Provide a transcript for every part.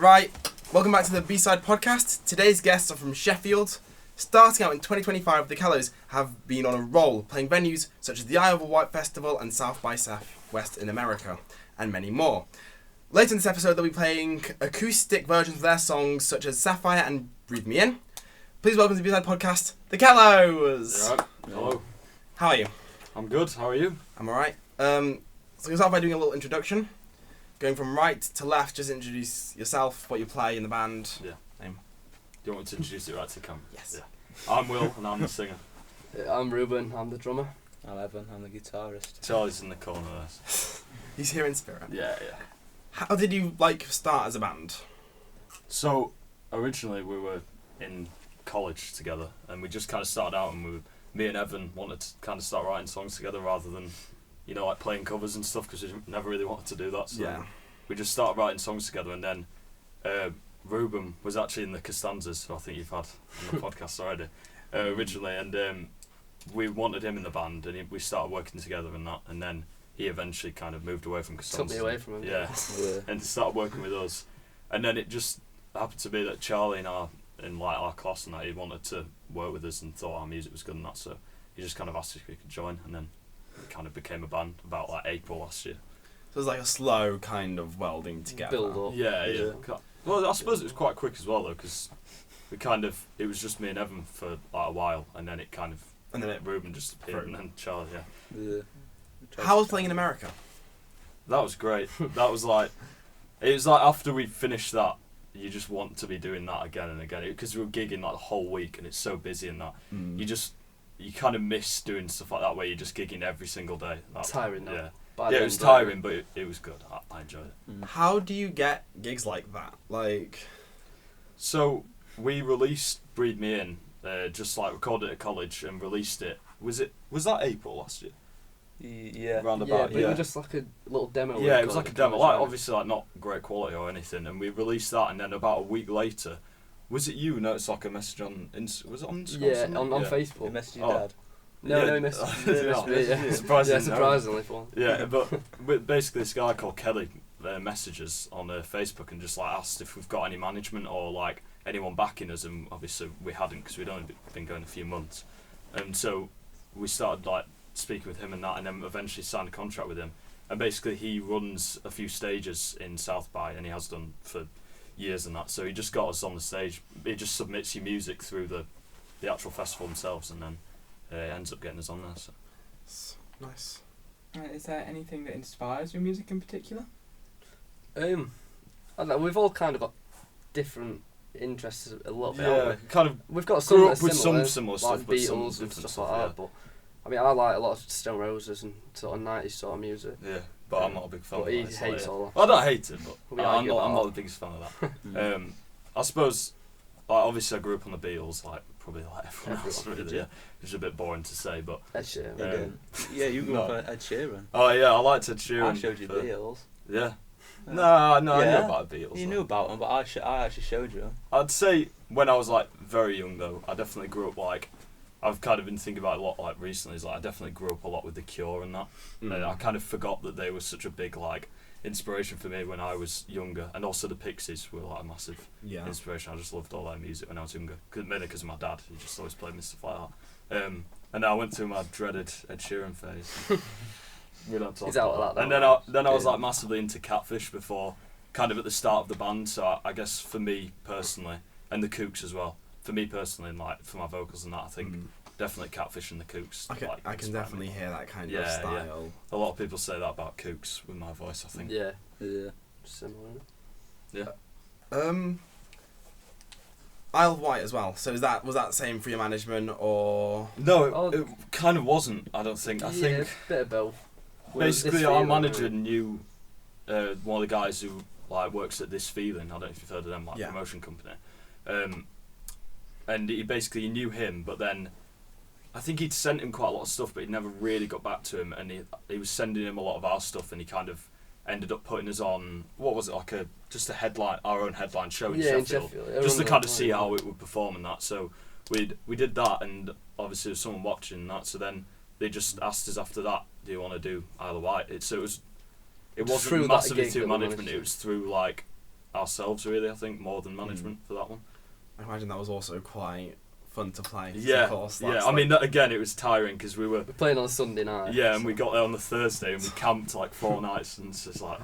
Right, welcome back to the B-Side podcast. Today's guests are from Sheffield. Starting out in 2025, the Kellows have been on a roll, playing venues such as the Isle of Wight Festival and South by Southwest in America, and many more. Later in this episode, they'll be playing acoustic versions of their songs such as Sapphire and Breathe Me In. Please welcome to the B-Side podcast, the Kellows! Yeah. Hello. How are you? I'm good, how are you? I'm alright. So we'll start by doing a little introduction. Going from right to left, just introduce yourself, what you play in the band. Yeah. Name. Do you want me to introduce it right to camera? Yes. Yeah. I'm Will and I'm the singer. I'm Ruben, I'm the drummer. I'm Evan, I'm the guitarist. Charlie's in the corner there. He's here in spirit. Yeah. How did you start as a band? So, originally we were in college together and we just kind of started out and me and Evan wanted to kind of start writing songs together rather than, like playing covers and stuff because we never really wanted to do that. So we just started writing songs together and then Ruben was actually in the Costanzas, who I think you've had on the podcast already, originally, and we wanted him in the band and we started working together and that, and then he eventually kind of moved away from Costanzas. Took me away from him. Yeah. And started working with us. And then it just happened to be that Charlie in our class and that, he wanted to work with us and thought our music was good and that, so he just kind of asked if we could join, and then it kind of became a band about April last year. So it was a slow kind of welding together. Build up. Yeah. Well, I suppose it was quite quick as well though, because it was just me and Evan for a while, and then Ruben just appeared, and then Charlie. Yeah. How was playing in America? That was great. That was it was after we finished that, you just want to be doing that again and again, because we were gigging the whole week and it's so busy and that you kind of miss doing stuff like that where you're just gigging every single day. Tiring though. Yeah, it was tiring, but it was good. I enjoyed it. How do you get gigs like that? So we released Breathe Me In, just recorded it at college and released it. Was that April last year? Yeah. Roundabout. But it was just like a little demo. Yeah, it was like a demo. Obviously not great quality or anything, and we released that, and then about a week later, was it you noticed a message on was it on Instagram? Yeah, on Facebook. You messaged your dad. No, he messaged me. Yeah. Surprisingly fun. Yeah, but basically this guy called Kelly messages on Facebook and just asked if we've got any management or anyone backing us, and obviously we hadn't because we'd only been going a few months, and so we started speaking with him and that, and then eventually signed a contract with him, and basically he runs a few stages in South by, and he has done for years and that, so he just got us on the stage. He just submits your music through the actual festival themselves, and then ends up getting us on there. So nice. Is there anything that inspires your music in particular? I don't know, we've all kind of got different interests a little bit. Yeah, kind of. We've got some grew that up are with similar, some similar like stuff, but some Beatles and different stuff like yeah. that. But I mean, I like a lot of Stone Roses and sort of 90s sort of music. Yeah, but I'm not a big fan. But of he that. hates all that. Well, I don't hate it, but We I'm argue about not the biggest fan of that. I suppose, obviously I grew up on the Beatles, probably everyone else, really. Yeah, it's a bit boring to say, but Ed Sheeran. Yeah, you grew up on Ed Sheeran. Oh yeah, I liked Ed Sheeran. I showed you the Beatles. Yeah. No, I knew Yeah. about the Beatles. You knew about them, but I actually showed you. I'd say when I was very young though, I definitely grew up I've kind of been thinking about it a lot recently. Is I definitely grew up a lot with The Cure and that. I kind of forgot that they were such a big inspiration for me when I was younger, and also the Pixies were a massive inspiration. I just loved all their music when I was younger, mainly because of my dad. He just always played me stuff like that. And I went through my dreaded Ed Sheeran phase. We don't talk He's out about of that. And then I was massively into Catfish before, kind of at the start of the band. So I guess for me personally, and the Kooks as well. For me personally, and for my vocals and that, I think definitely Catfish and the Kooks. I can definitely hear that kind of style. Yeah. A lot of people say that about Kooks with my voice, I think. Yeah. Similar. Yeah. Isle of Wight as well. So was that the same for your management or? No, it kind of wasn't. I don't think. I think a bit of both. Basically, our manager knew one of the guys who works at This Feeling. I don't know if you've heard of them, promotion company. And he knew him, but then I think he'd sent him quite a lot of stuff, but he never really got back to him. And he was sending him a lot of our stuff, and he kind of ended up putting us on. What was it, just a headline, our own headline show in Sheffield, just to kind of see how it would perform and that. So we did that, and obviously there was someone watching that. So then they just asked us after that, "Do you want to do Isle of Wight?" It wasn't massively through management. It was through ourselves really. I think more than management for that one. I imagine that was also quite fun to play. Yeah, Of course, yeah. that's I mean, again, it was tiring because we were. We're playing on a Sunday night. Yeah, and we got there on the Thursday and we camped like 4 nights, and it's just like,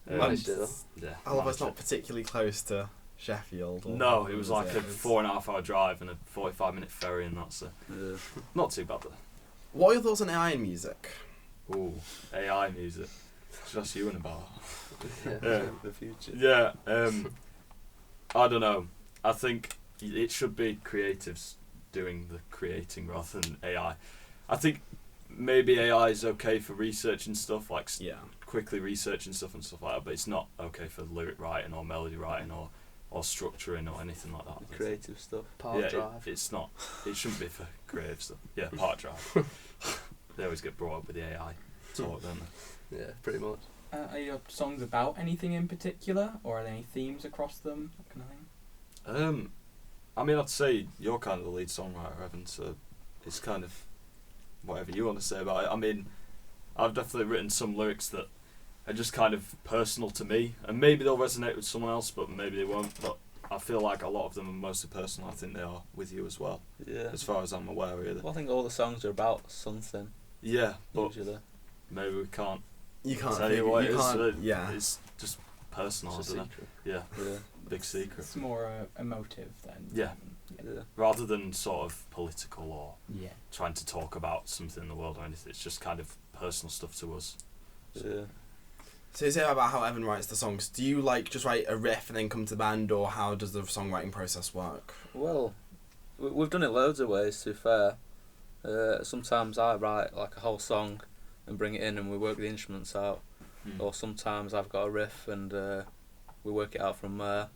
Managed it though. yeah. Alva's managed not it. particularly close to Sheffield. Or No, it was like it? a 4.5 hour drive and a 45-minute ferry, and that's Yeah. not too bad though. What are your thoughts on AI in music? Ooh, AI music. Should ask you in about. Yeah. Yeah. The future. Yeah, I don't know. I think it should be creatives doing the creating rather than AI. I think maybe AI is okay for research and stuff, like Yeah. quickly researching stuff and stuff like that, but it's not okay for lyric writing or melody writing or structuring or anything like that. Creative stuff. Park Yeah, drive. it's not. It shouldn't be for creative stuff. Yeah, part drive. They always get brought up with the AI talk, don't they? Yeah, pretty much. Are your songs about anything in particular, or are there any themes across them, that kind of thing? I mean, I'd say you're kind of the lead songwriter, Evan, so it's kind of whatever you want to say about it. I mean, I've definitely written some lyrics that are just kind of personal to me, and maybe they'll resonate with someone else, but maybe they won't. But I feel like a lot of them are mostly personal. I think they are with you as well, Yeah. as far as I'm aware, really. Well, I think all the songs are about something, Yeah, but usually. maybe we can't You can't. tell you what you it is. can't. so Yeah. It's just personal, It's a isn't it? secret. Yeah, Yeah. big secret. It's more emotive than. Yeah. Yeah. Rather than sort of political or Yeah. trying to talk about something in the world or anything, it's just kind of personal stuff to us. Yeah. So you say about how Evan writes the songs. Do you like just write a riff and then come to the band, or how does the songwriting process work? Well, we've done it loads of ways, to be fair. Sometimes I write like a whole song and bring it in and we work the instruments out. Or sometimes I've got a riff and we work it out from there.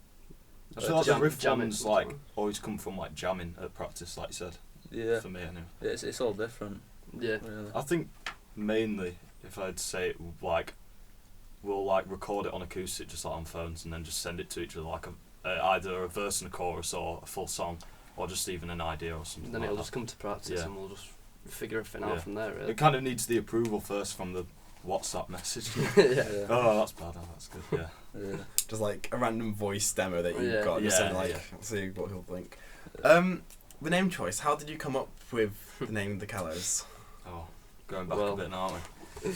I feel like the riff jamming ones sometimes. like always come from like jamming at practice, like you said. Yeah. For me, anyway. It's all different, Yeah. really. I think mainly, if I'd say it, like we'll like record it on acoustic, just like on phones, and then just send it to each other, like either a verse and a chorus or a full song, or just even an idea or something. Then like it'll that. just come to practice Yeah. and we'll just figure everything Yeah. out from there, really. It kind of needs the approval first from the WhatsApp message. Yeah. Yeah. Oh, that's bad. Oh, that's good. Yeah. Yeah. Just like a random voice demo that you've Yeah. got, just Yeah, so like yeah. see what he'll think. The name choice. How did you come up with the name the Kellows? Oh, going back Well. a bit now, aren't we?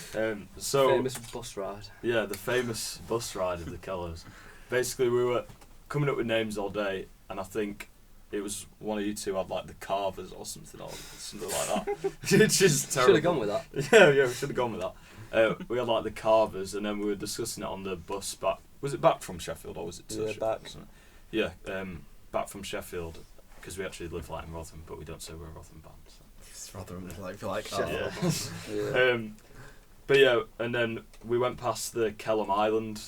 So Famous bus ride. yeah, the famous bus ride of the Kellows. Basically, we were coming up with names all day, and I think it was one of you two had like the Carvers or something like that. It's just terrible. Should have gone with that. Yeah, we should have gone with that. We had like the Carvers, and then we were discussing it on the bus back. Was it back from Sheffield or was it to Yeah, Sheffield? back. Wasn't it? Yeah, back from Sheffield, because we actually live like in Rotherham, but we don't say we're a Rotherham band. So. It's rather like feel like Sheffield. Yeah. Yeah. But yeah, and then we went past the Kellam Island,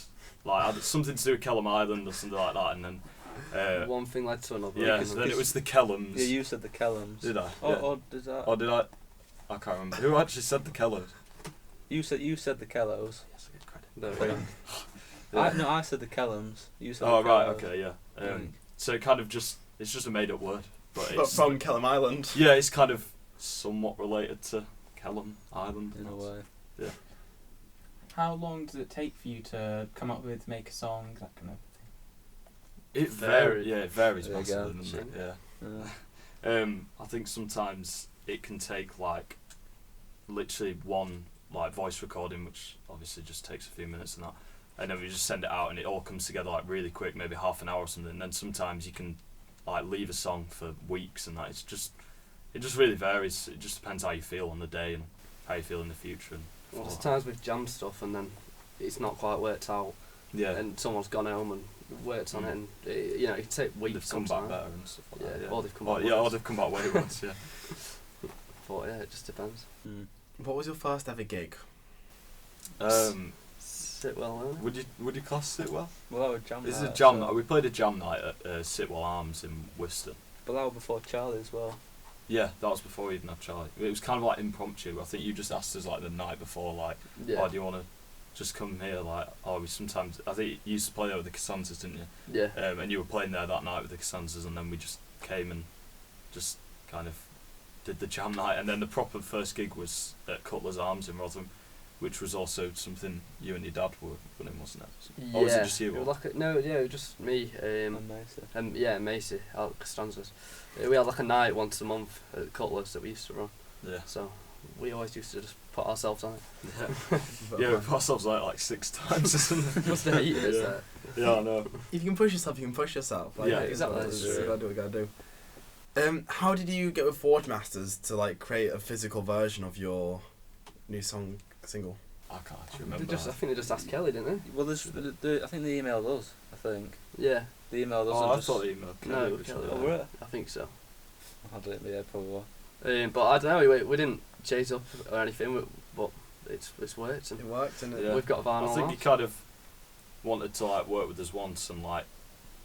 like had something to do with Kellam Island or something like that, and then One thing led to another. yeah, you so know. then it was the Kellams. Yeah, you said the Kellows. Did I? Or, Yeah. or did that? Or did I? I can't remember. Who actually said the Kellows? You said the Kellows. Yes, I get credit. There we go. Yeah. I said the Kellums. You said Oh the right, Kellows. okay, yeah. Mm. So it kind of it's just a made up word, but but it's from Kellam Island. yeah, it's kind of somewhat related to Kellam Island. In a way. How long does it take for you to come up with, make a song, that kind of It Varies. varies. Yeah, it varies There you go. massively, doesn't it? Yeah. Yeah. I think sometimes it can take like literally one like voice recording, which obviously just takes a few minutes and that, and then we just send it out and it all comes together like really quick, maybe half an hour or something. And then sometimes you can like leave a song for weeks and that. It just really varies. It just depends how you feel on the day and how you feel in the future. And Well, there's times we've jammed stuff and then it's not quite worked out, yeah, and someone's gone home and worked on it, and it, you know, it can take weeks. they've come sometimes. back better and stuff like Yeah, that. Yeah, or they've come or, back yeah, or worse. they've come back way worse. Yeah. But yeah, it just depends. Mm. What was your first ever gig? Sit well, eh? Would you class it well? Well, that was jam This is night, a jam so- night. We played a jam night at Sitwell Arms in Worcester. But that was before Charlie as well. Yeah, that was before we even had Charlie. It was kind of like impromptu. I think you just asked us like the night before, like, Yeah. oh, do you want to just come here? Like, oh, we sometimes. I think you used to play there with the Cassanzas, didn't you? Yeah. And you were playing there that night with the Cassanzas, and then we just came and just kind of did the jam night. And then the proper first gig was at Cutler's Arms in Rotherham, which was also something you and your dad were running, wasn't it? Yeah. Or was it just you? It was like it was just me. Macy, Alex Costanzas. We had like a night once a month at Kellows that we used to run. Yeah. So we always used to just put ourselves on it. Yeah, we put ourselves like 6 times or something. Must have hated us Yeah. there. Yeah, I know. If you can push yourself, you can push yourself. Like, Yeah, exactly. You gotta do what you gotta do. How did you get with Forge Masters to like create a physical version of your new single? I can't actually remember. I think they just asked Kelly, didn't they? Well, I think they emailed us. I think Yeah. they emailed us. Oh, and I just, thought the email. No, Kelly. Kelly. Oh, were it? I think so. I don't. Yeah, probably. But I don't know. We didn't chase up or anything. But it's worked. And It worked, and Yeah. we've got Van I on think now. he kind of wanted to like work with us once, and like,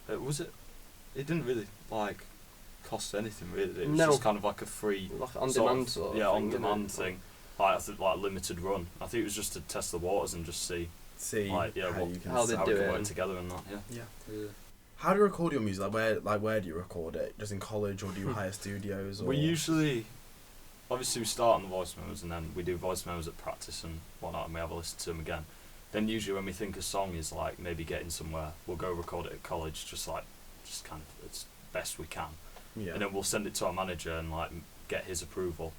was it? It didn't really like cost anything really. It was No. just kind of like a free, Like on sort demand of- sort of yeah, thing, on isn't demand it? thing. Like I think like limited run. I think it was just to test the waters and just see see like yeah how what you can how they how do we can it work and- together and that. Yeah. Yeah. How do you record your music? Like where do you record it? Just in college, or do you hire studios? Or We usually, obviously, we start on the voice memos and then we do voice memos at practice and whatnot, and we have a listen to them again. Then usually when we think a song is like maybe getting somewhere, we'll go record it at college, just kind of as best we can, yeah. and then we'll send it to our manager and like get his approval.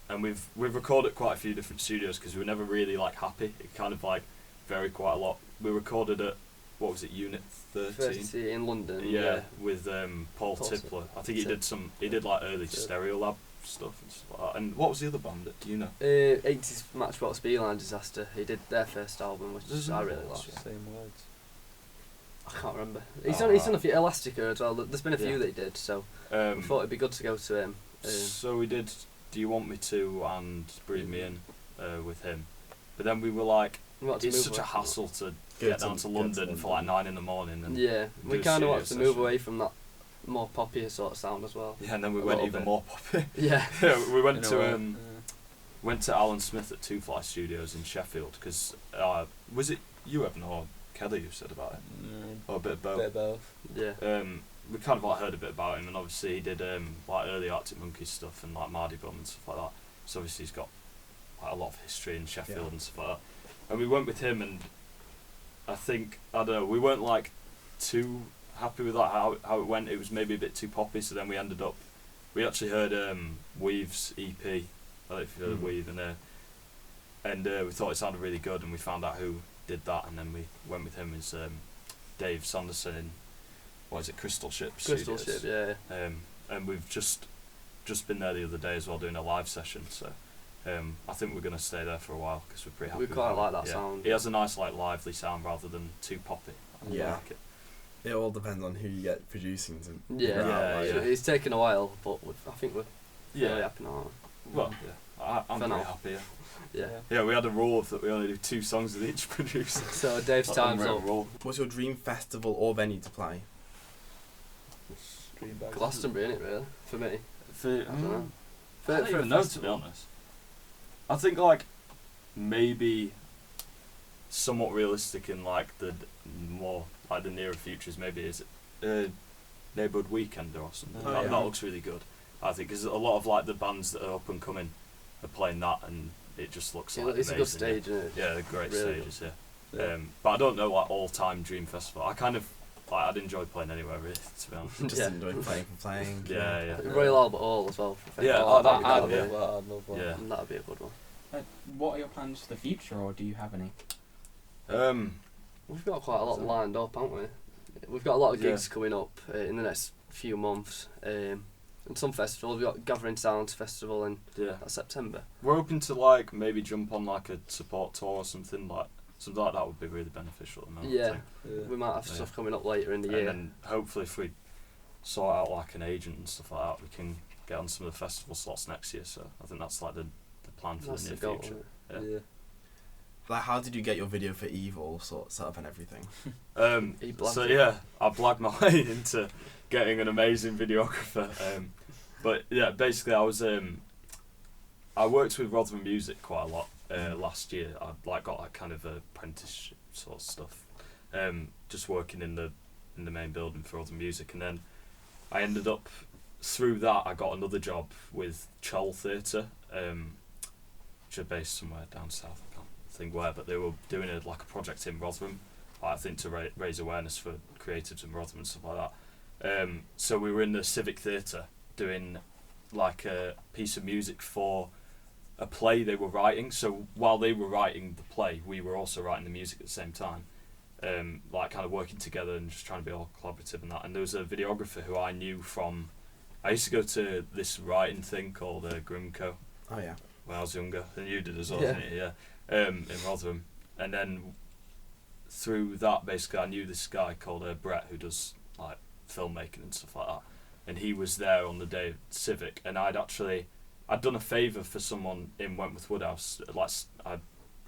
And we've recorded quite a few different studios because we were never really like happy. It kind of like varied quite a lot. We recorded at what was it, Unit 13? 30 in London. Yeah, with Paul Paul Tippler. I think Tip- he did like early Stereo Lab stuff and stuff like that. And what was the other band? Do you know? 80s Matchbox Beeline Disaster. He did their first album, which I really liked. Same words. I can't remember. He's done a few Elastica as well. There's been a few Yeah. that he did, so we Um, thought it'd be good to go to him. so we did Do You Want Me To and Breathe Me In with him. But then we were like, We wanted to it's move such a away- hassle to Go get down to London for like 9 in the morning. And Yeah, do we a kind of studio wanted to move session. away from that more poppier sort of sound as well. yeah, and then we A went little even bit. more poppy. Yeah. Yeah, we went In a to way, went to Alan Smith at Two Fly Studios in Sheffield because was it you, Evan, or Kelly who said about it, or a bit of both? Bit of both. Yeah. We kind of like heard a bit about him, and obviously he did like early Arctic Monkeys stuff and like Mardy Bum and stuff like that. So obviously he's got like a lot of history in Sheffield Yeah. and stuff like that. And we went with him, and I don't know, we weren't like too happy with that how it went. It was maybe a bit too poppy, so then we actually heard Weave's EP. I don't know if you've heard of Weave, and we thought it sounded really good, and we found out who did that, and then we went with him as Dave Sanderson in what is it, Crystal Ship Crystal Studios. Ship, yeah. And we've just been there the other day as well doing a live session, so I think we're going to stay there for a while because we're pretty happy We with quite how- like that yeah. sound. It has a nice like lively sound rather than too poppy. I Yeah. like it. It all depends on who you get producing to. Yeah, figure out, yeah, like- yeah. It's taken a while, but I think we're fairly Yeah. happy now. Well, yeah. I'm For very now. happy. Yeah. Yeah. Yeah, we had a rule of that we only do 2 songs with each producer. So Dave's Like, time's unwritten up. rule. What's your dream festival or venue to play? Glastonbury, innit, really? For me. For, I don't know. I don't even know, to be honest. I think like maybe somewhat realistic in like the more like the nearer futures. Maybe is Neighbourhood Weekender or something. Oh, that, yeah. that looks really good. I think because a lot of like the bands that are up and coming are playing that, and it just looks like It's a good amazing, yeah. stage, isn't it? Yeah, they're great Really stages. Yeah. Yeah. But I don't know like all-time dream festival. I kind of like I'd enjoy playing anywhere really, to be honest. Just Yeah. enjoy playing for playing. Yeah. Royal Albert Hall as well. For Yeah, festival. that'd be I'd good, love yeah. that. I'd love that. Yeah. That'd be a good one. What are your plans for the future, or do you have any? We've got quite a lot lined up, haven't we? We've got a lot of Yeah. gigs coming up in the next few months. And some festivals. We've got Gathering Sounds Festival in Yeah. September. We're hoping to like maybe jump on like a support tour or something like that would be really beneficial at the moment. I Yeah. think. Yeah. We might have Yeah. stuff coming up later in the And year. then hopefully if we sort out like an agent and stuff like that, we can get on some of the festival slots next year. So I think that's like the plan for That's the the near goal. future. isn't it? Yeah. Yeah. Like, how did you get your video for Eve all sort set up and everything? He blagged So it. yeah, I blagged my way into getting an amazing videographer. But yeah, basically I worked with Rotherham Music quite a lot last year. I like got that kind of apprenticeship sort of stuff, just working in the main building for Rotherham Music, and then I ended up through that I got another job with Chol Theatre, which which are based somewhere down south. I can't think where, but they were doing a project in Rotherham, I think to raise awareness for creatives in Rotherham and stuff like that. So we were in the Civic Theatre doing like a piece of music for a play they were writing. So while they were writing the play, we were also writing the music at the same time. Like kind of working together and just trying to be all collaborative and that. And there was a videographer who I knew from, I used to go to this writing thing called Grimco. Oh yeah. When I was younger, and you did as well, Yeah. didn't you? Yeah. In Rotherham, and then through that, basically, I knew this guy called Brett who does like filmmaking and stuff like that, and he was there on the day of Civic, and I'd done a favour for someone in Wentworth Woodhouse, like I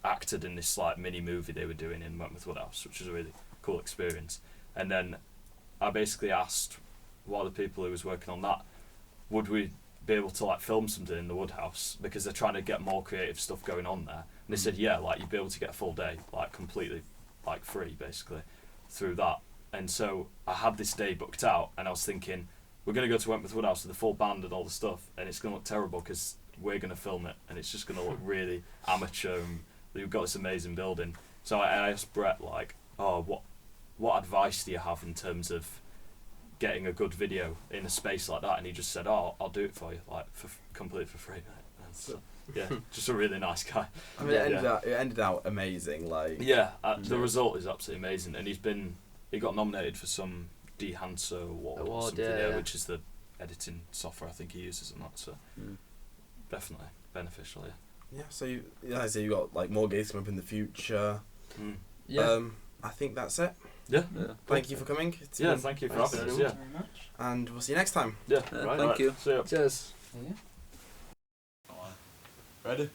acted in this like mini movie they were doing in Wentworth Woodhouse, which was a really cool experience, and then I basically asked one of the people who was working on that, would we be able to like film something in the Woodhouse because they're trying to get more creative stuff going on there, and they said yeah, like you'd be able to get a full day like completely like free basically through that. And so I had this day booked out, and I was thinking we're going to go to Wentworth Woodhouse with the full band and all the stuff, and it's going to look terrible because we're going to film it and it's just going to look really amateur, and we've got this amazing building. So I asked Brett like, oh, what advice do you have in terms of getting a good video in a space like that? And he just said, oh, I'll do it for you, like completely for free. And so, yeah, just a really nice guy. I mean, it ended out amazing. Like yeah, the result is absolutely amazing, and he got nominated for some De Hanser award or something, which is the editing software I think he uses and that. So definitely beneficial. Yeah. So you got like more gigs coming up in the future. Yeah. I think that's it. Yeah. Thank you for coming. Thank you for having us. Yeah. Very much. And we'll see you next time. Yeah. Right, thank you. See ya. Cheers. Yeah. Ready?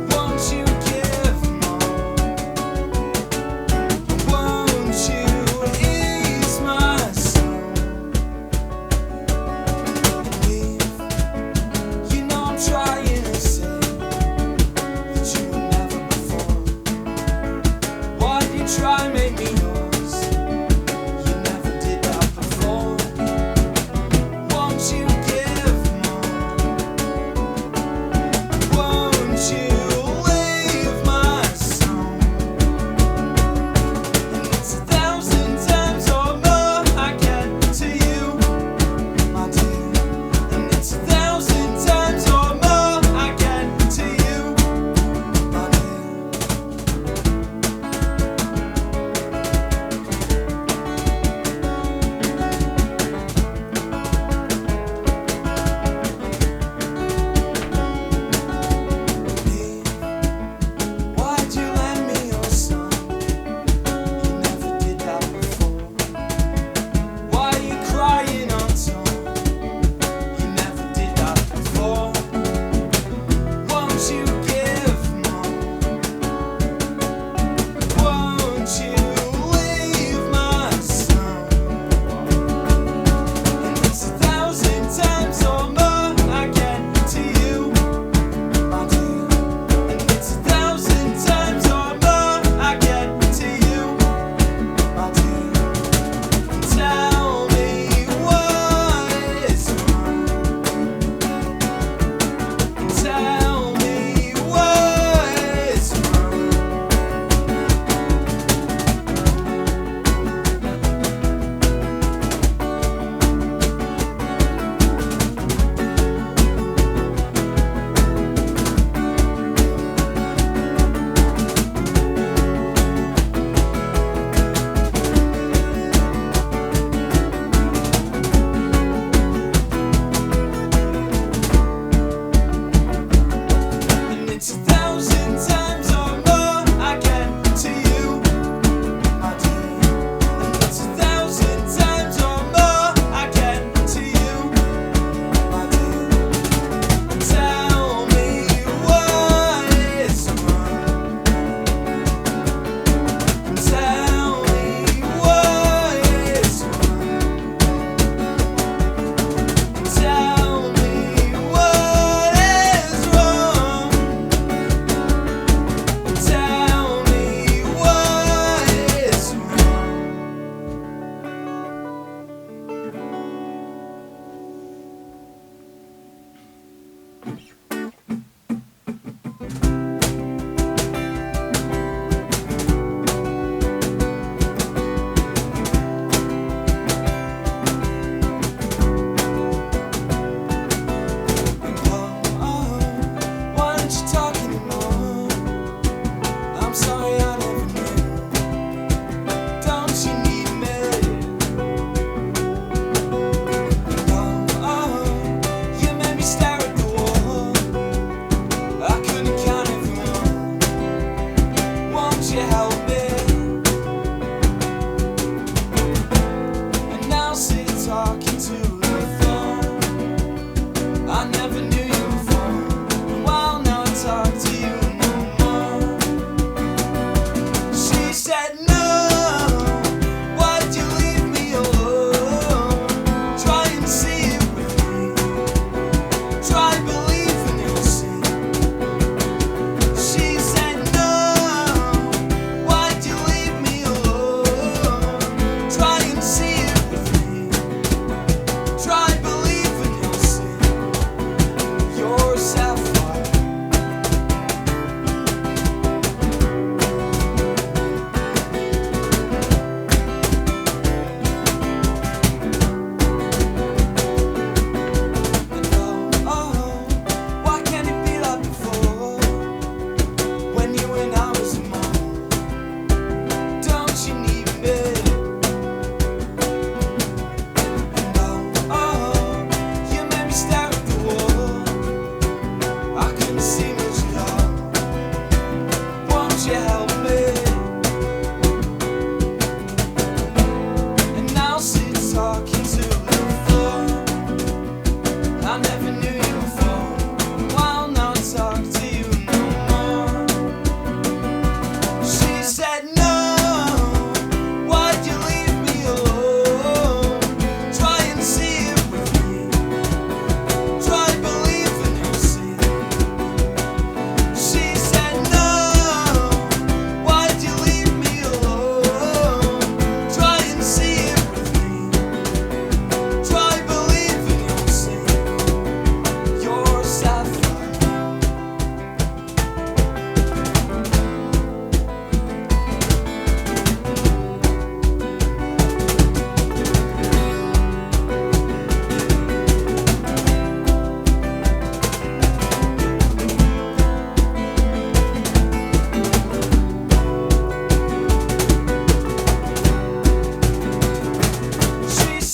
Won't you give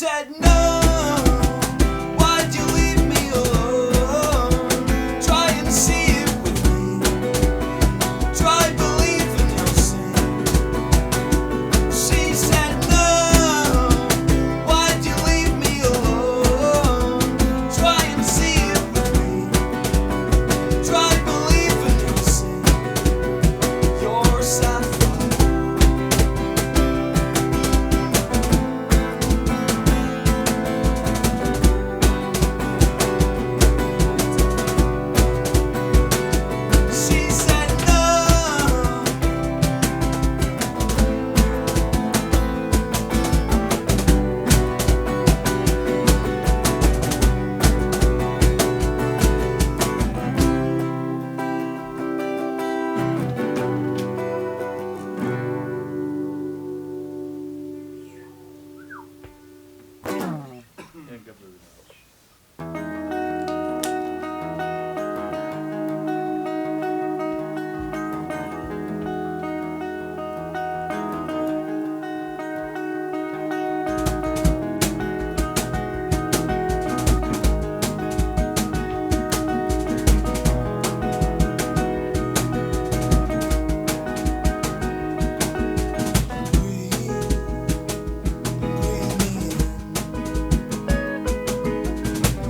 said no. Why'd you leave me alone? Try and see it with me. Try believing you'll see. She said no. Why'd you leave me alone? Try and see it with me. Try believing you'll see. You're a sapphire. She said no.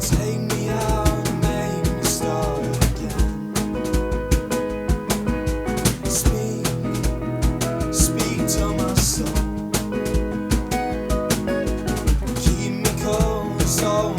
Take me out and make me start again. Speak to my soul. Keep me close, oh